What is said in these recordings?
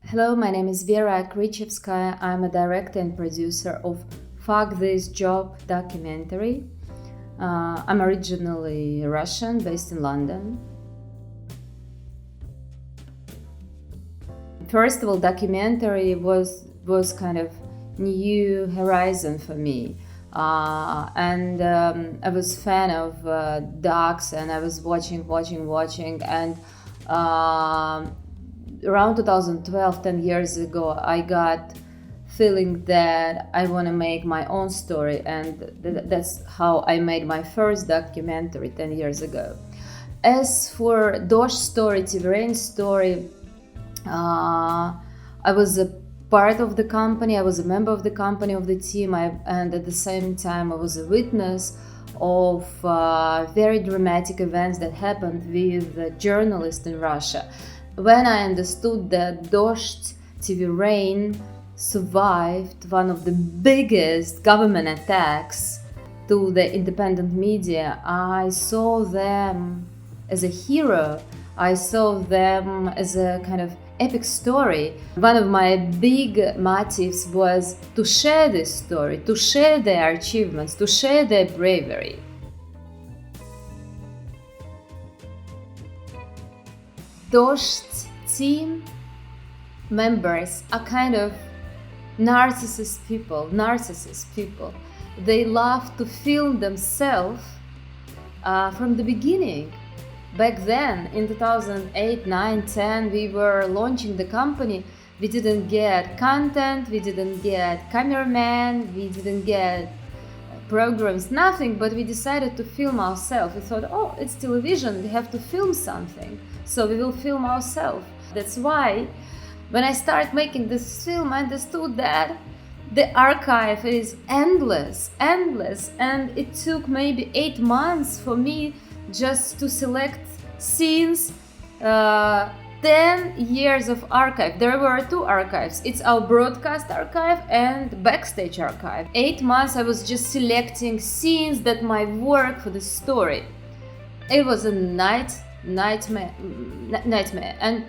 Hello, my name is Vera KRICHEVSKAYA. I'm a director and producer of Fuck This Job documentary. I'm originally Russian, based in London. First of all, documentary was kind of new horizon for me. I was fan of docs, and I was watching, and around 2012, 10 years ago, I got feeling that I want to make my own story, and that's how I made my first documentary 10 years ago. As for Dozhd story, TVRain story, I was a part of the company, I was a member of the company, of the team, and at the same time I was a witness of very dramatic events that happened with the journalists in Russia. When I understood that Dozhd TVRain survived one of the biggest government attacks to the independent media, I saw them as a hero. I saw them as a kind of epic story. One of my big motives was to share this story, to share their achievements, to share their bravery. Dozhd team members are kind of narcissist people. They love to film themselves from the beginning. Back then, in 2008, 9, 10, we were launching the company. We didn't get content, we didn't get cameraman, we didn't get programs, nothing, but we decided to film ourselves. We thought, oh, it's television, we have to film something, so we will film ourselves. That's why when I started making this film, I understood that the archive is endless, and it took maybe 8 months for me just to select scenes. 10 years of archive. There were 2 archives. It's our broadcast archive and backstage archive. 8 months I was just selecting scenes that might work for the story. It was a nightmare. And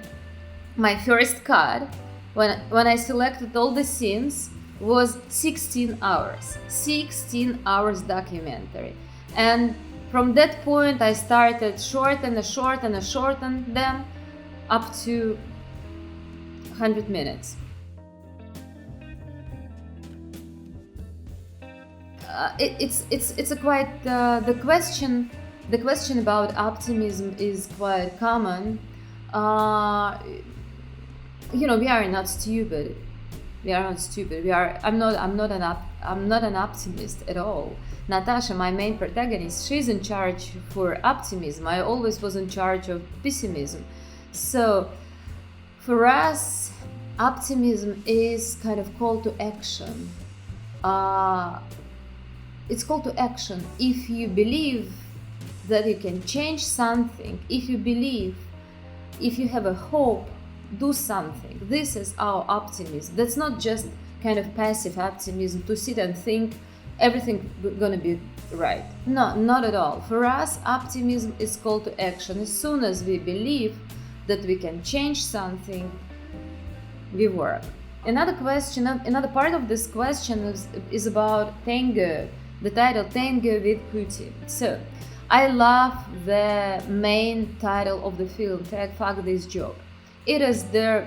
my first cut, when I selected all the scenes, was 16 hours. 16 hours documentary. And from that point I started shorten them up to 100 minutes. It's a quite the question about optimism is quite common. We are not stupid. I'm not an optimist at all. Natasha, my main protagonist, she's in charge for optimism. I always was in charge of pessimism. So for us, optimism is kind of call to action. It's call to action. If you believe that you can change something, if you have a hope, do something. This is our optimism. That's not just kind of passive optimism to sit and think everything gonna be right. No, not at all. For us, optimism is call to action. As soon as we believe that we can change something, we work. Another part of this question is about tango, the title Tango with Putin. So I love the main title of the film, Fuck This Job. It is the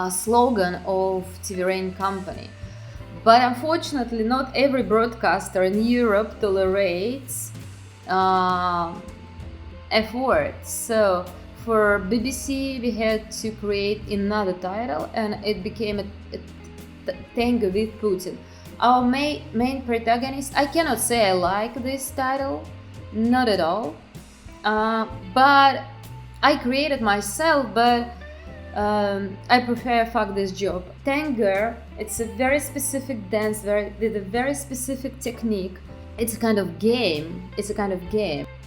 slogan of TVRain company. But unfortunately, not every broadcaster in Europe tolerates F-word. So for BBC, we had to create another title, and it became a Tango with Putin. Our main protagonist, I cannot say I like this title, not at all. But I created myself, but I prefer Fuck This Job. Tango, it's a very specific dance with a very specific technique. It's a kind of game.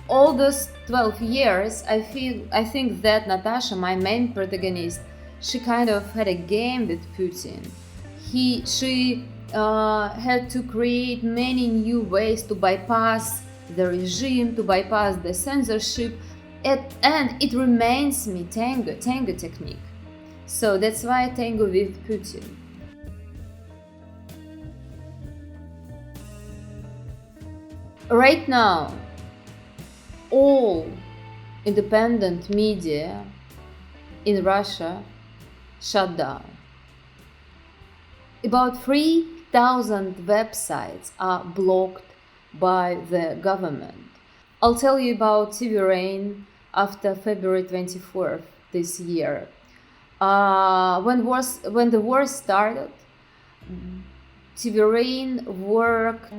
All those 12 years, I think that Natasha, my main protagonist, she kind of had a game with Putin. She had to create many new ways to bypass the regime, to bypass the censorship, and it reminds me tango technique. So that's why I tango with Putin. Right now, all independent media in Russia shut down. About 3,000 websites are blocked by the government. I'll tell you about TV Rain after February 24th this year. When the war started, TV Rain worked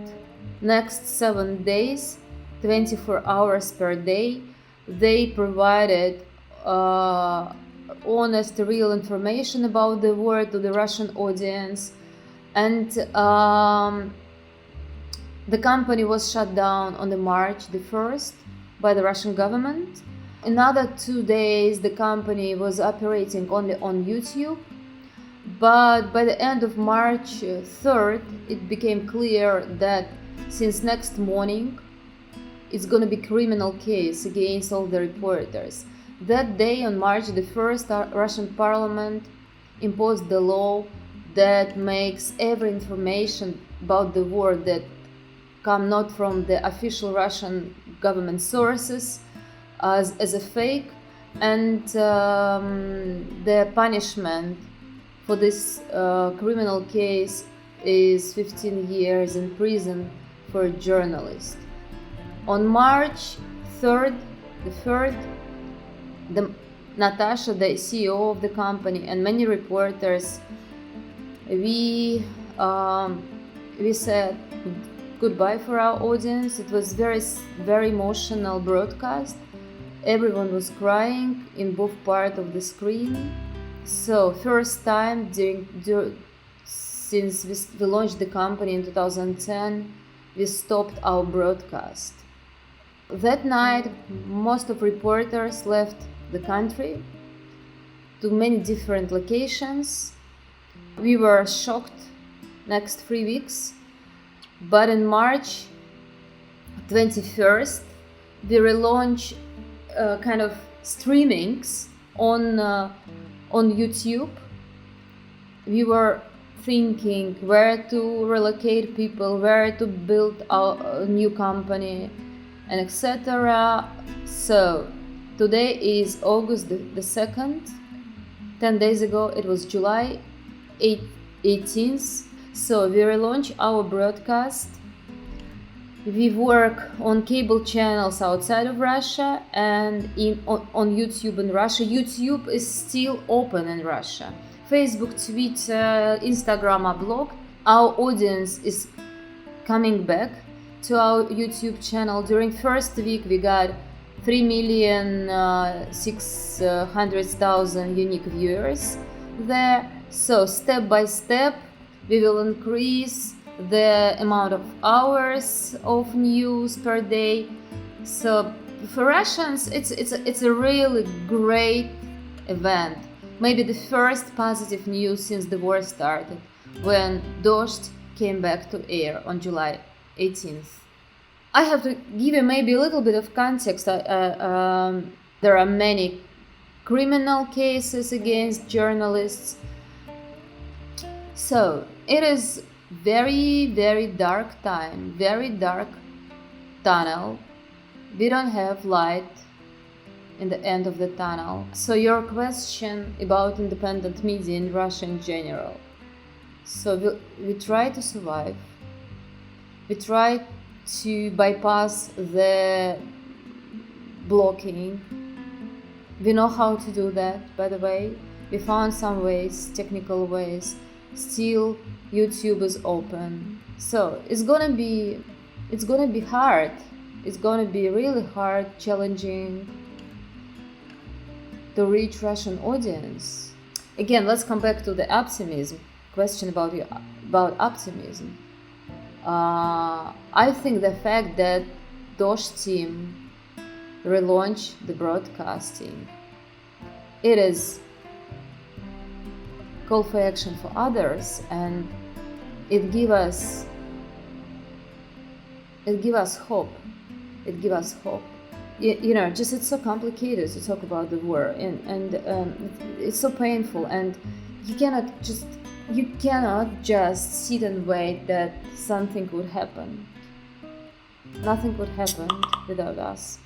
next 7 days, 24 hours per day. They provided honest, real information about the war to the Russian audience, and the company was shut down on March the 1st by the Russian government. Another 2 days the company was operating only on YouTube, but by the end of March 3rd it became clear that since next morning it's going to be criminal case against all the reporters. That day, on March the 1st, Russian parliament imposed the law that makes every information about the war that come not from the official Russian government sources as a fake, and the punishment for this criminal case is 15 years in prison for a journalist. On March 3rd, Natasha, the CEO of the company, and many reporters, we said goodbye for our audience. It was very emotional broadcast. Everyone was crying in both parts of the screen. So first time since we launched the company in 2010, we stopped our broadcast. That night, most of reporters left the country to many different locations. We were shocked next 3 weeks, but in March 21st, we relaunched kind of streamings on YouTube. We were thinking where to relocate people, where to build a new company, and etc. So today is August the 2nd. 10 days ago it was July 18th. So we relaunch our broadcast. We work on cable channels outside of Russia and on YouTube in Russia. YouTube is still open in Russia. Facebook, Twitter, Instagram are blocked. Our audience is coming back to our YouTube channel. During first week we got 3,600,000 unique viewers there. So step by step we will increase the amount of hours of news per day. So for Russians it's a really great event. Maybe the first positive news since the war started, when Dozhd came back to air on July 18th. I have to give you maybe a little bit of context. There are many criminal cases against journalists. So it is very, very dark time, very dark tunnel. We don't have light in the end of the tunnel. So your question about independent media in Russia in general. So we try to survive. We try to bypass the blocking. We know how to do that, by the way. We found some ways, technical ways. Still, YouTube is open. So it's gonna be hard. It's gonna be really hard, challenging to reach Russian audience. Again, let's come back to the optimism. Question about optimism. I think the fact that Dozhd team relaunched the broadcasting, it is call for action for others, and it give us hope. It gives us hope just it's so complicated to talk about the war, and it's so painful, and you cannot just sit and wait that something would happen. Nothing would happen without us.